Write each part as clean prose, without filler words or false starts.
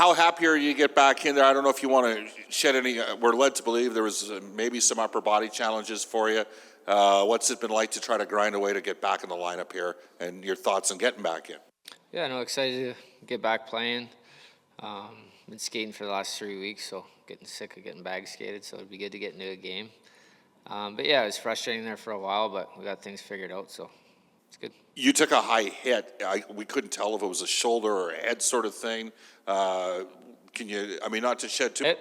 How happy are you to get back in there? I don't know if you want to shed any. We're led to believe there was maybe some upper body challenges for you. What's it been like to try to grind away to get back in the lineup here, and your thoughts on getting back in? Yeah, no, excited to get back playing. Been skating for the last 3 weeks, so getting sick of getting bag skated, so it'd be good to get into a game. But yeah, it was frustrating there for a while, but we got things figured out, so it's good. You took a high hit. We couldn't tell if it was a shoulder or a head sort of thing. Can you, I mean, not to shed too...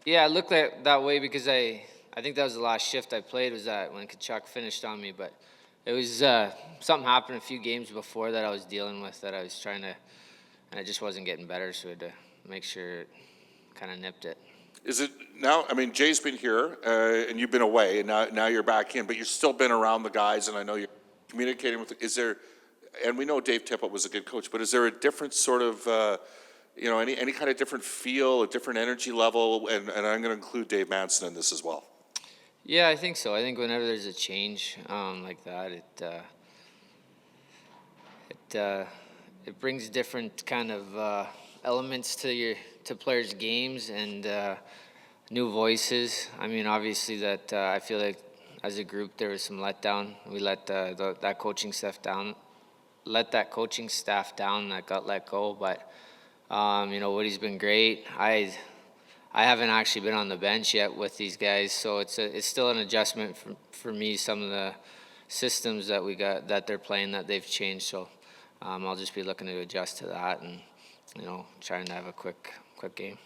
Yeah, it looked like that way because I think that was the last shift I played, was that when Kachuk finished on me, but it was something happened a few games before that I was dealing with that I was trying to, and it just wasn't getting better, so I had to make sure it kind of nipped it. Is it now, I mean, Jay's been here, and you've been away, and now you're back in, but you've still been around the guys, and I know you're communicating with, is there, and we know Dave Tippett was a good coach, but is there a different sort of, any kind of different feel, a different energy level, and I'm going to include Dave Manson in this as well? Yeah, I think so. I think whenever there's a change like that, it brings different kind of elements to players' games and new voices. I mean, obviously that I feel like as a group there was some letdown. We let that coaching staff down. Let that coaching staff down that got let go, but Woody's been great. I haven't actually been on the bench yet with these guys, so it's still an adjustment for me. Some of the systems that we got that they're playing that they've changed, so I'll just be looking to adjust to that and trying to have a quick game.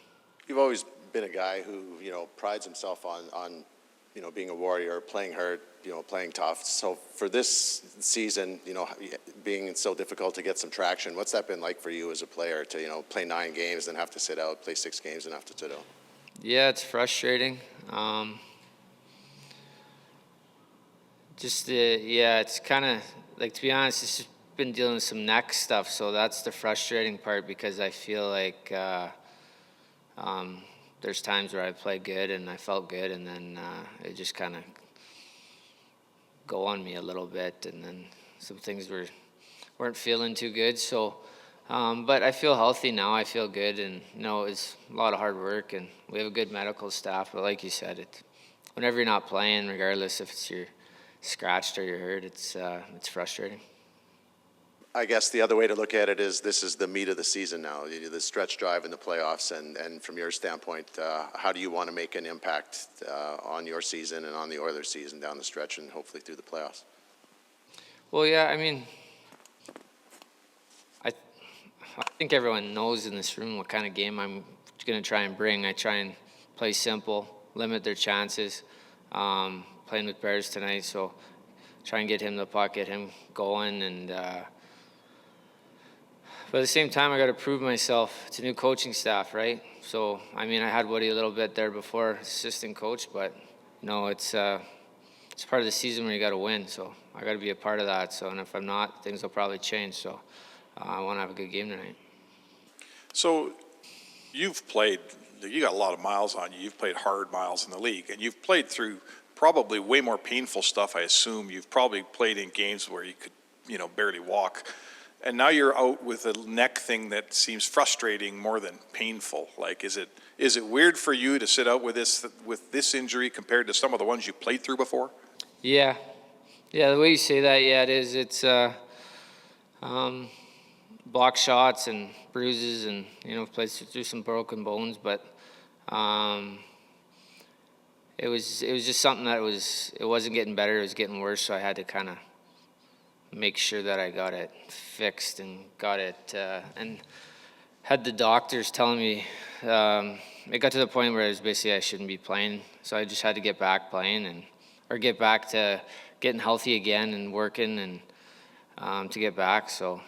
You've always been a guy who prides himself on being a warrior, playing hard, playing tough. So for this season, being so difficult to get some traction, what's that been like for you as a player to play 9 games and have to sit out, play 6 games and have to sit out? Yeah, it's frustrating. It's kind of like, to be honest, it's just been dealing with some neck stuff, so that's the frustrating part, because I feel like there's times where I played good and I felt good, and then it just kind of go on me a little bit, and then some things weren't feeling too good. So, but I feel healthy now. I feel good, and it's a lot of hard work, and we have a good medical staff. But like you said, whenever you're not playing, regardless if it's you're scratched or you're hurt, it's frustrating. I guess the other way to look at it is this is the meat of the season now, the stretch drive in the playoffs, and from your standpoint, how do you want to make an impact on your season and on the Oilers' season down the stretch and hopefully through the playoffs? Well, yeah, I mean, I think everyone knows in this room what kind of game I'm going to try and bring. I try and play simple, limit their chances. Playing with Bears tonight, so try and get him the puck, get him going, and but at the same time, I got to prove myself. It's a new coaching staff, right? So, I mean, I had Woody a little bit there before, assistant coach, but it's part of the season where you got to win. So I got to be a part of that. So, and if I'm not, things will probably change. So I want to have a good game tonight. So you've played. You got a lot of miles on you. You've played hard miles in the league, and you've played through probably way more painful stuff. I assume you've probably played in games where you could, barely walk. And now you're out with a neck thing that seems frustrating more than painful. Like, is it weird for you to sit out with this injury compared to some of the ones you played through before? Yeah, the way you say that, yeah, it is. It's block shots and bruises, and played through some broken bones, but it was just something that it wasn't getting better. It was getting worse, so I had to kind of make sure that I got it fixed and got it, and had the doctors telling me, it got to the point where it was basically I shouldn't be playing. So I just had to get back playing or get back to getting healthy again and working and to get back. So,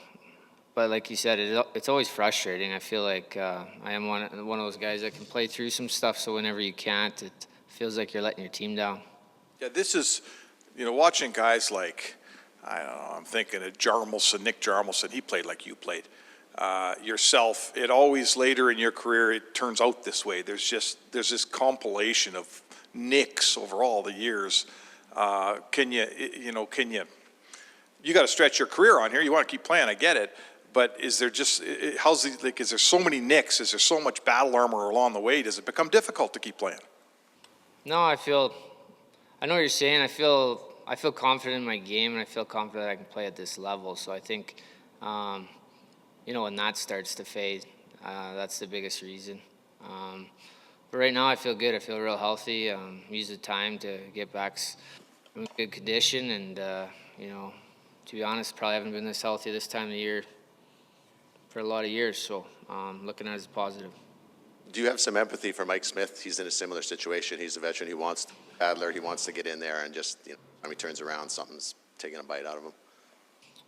but like you said, it's always frustrating. I feel like I am one of those guys that can play through some stuff. So whenever you can't, it feels like you're letting your team down. Yeah, this is, watching guys like, I don't know, I'm thinking of Nick Jarmelson. He played like you played. Yourself, it always later in your career, it turns out this way. There's this compilation of nicks over all the years. You got to stretch your career on here. You want to keep playing, I get it. But is there just, how's he, like, is there so many nicks? Is there so much battle armor along the way? Does it become difficult to keep playing? No, I know what you're saying. I feel confident in my game, and I feel confident that I can play at this level. So I think, when that starts to fade, that's the biggest reason. But right now I feel good. I feel real healthy. Use the time to get back in good condition, and to be honest, probably haven't been this healthy this time of the year for a lot of years. So looking at it as positive. Do you have some empathy for Mike Smith? He's in a similar situation. He's a veteran. He wants to Adler. He wants to get in there and just, when he turns around, something's taking a bite out of him.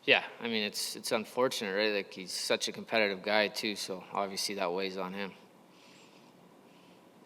Yeah, I mean it's unfortunate, right? Like he's such a competitive guy too, so obviously that weighs on him.